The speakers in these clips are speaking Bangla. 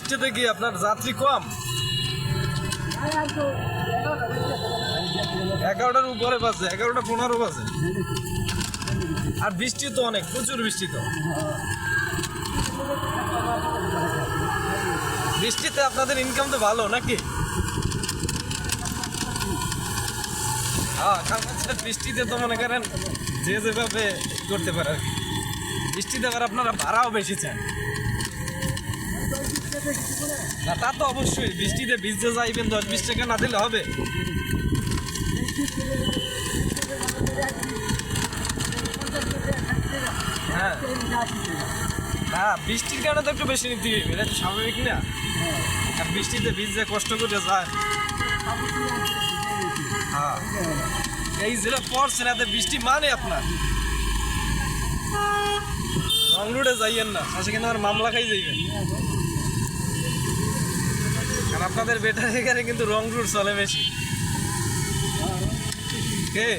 বৃষ্টিতে কি আপনার যাত্রী কম? 11টার উপরে বাজে, 11:15 বাজে। আর বৃষ্টি তো অনেক, প্রচুর বৃষ্টি তো। বৃষ্টিতে আপনাদের ইনকাম তো ভালো নাকি? হ্যাঁ, কারণ বৃষ্টিতে তো মনে করেন যে যেভাবে করতে পারে আর কি। বৃষ্টিতে আবার আপনারা ভাড়াও বেশি চান না? তা তো অবশ্যই, বৃষ্টিতে ভিজতে যাইবেন, 10-20 টাকা না দিলে হবে? হ্যাঁ, হ্যাঁ, বৃষ্টির কারণে তো একটু বেশি নিতে হবে, এটা তো স্বাভাবিক না? আর বৃষ্টিতে ভিজতে কষ্ট করে যায়। হ্যাঁ, এই যেটা পড়ছে না, বৃষ্টি মানে আপনার রং রুটে যাইয়েন না, আজকে কিন্তু আমার মামলা খাই যাইবেন। কারণ আপনাদের বেটার এখানে কিন্তু রং রুট চলে বেশি। কে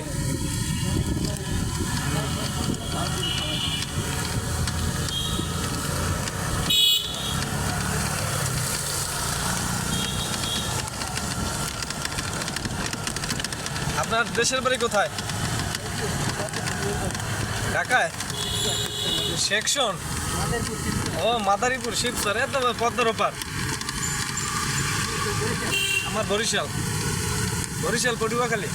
আপনার দেশের বাড়ি কোথায়? ঢাকায়? সেকশন? ও, মাদারীপুর, শিবচর, এত পদ্মার ওপার। আমার বরিশাল, বরিশাল পটুয়াখালী।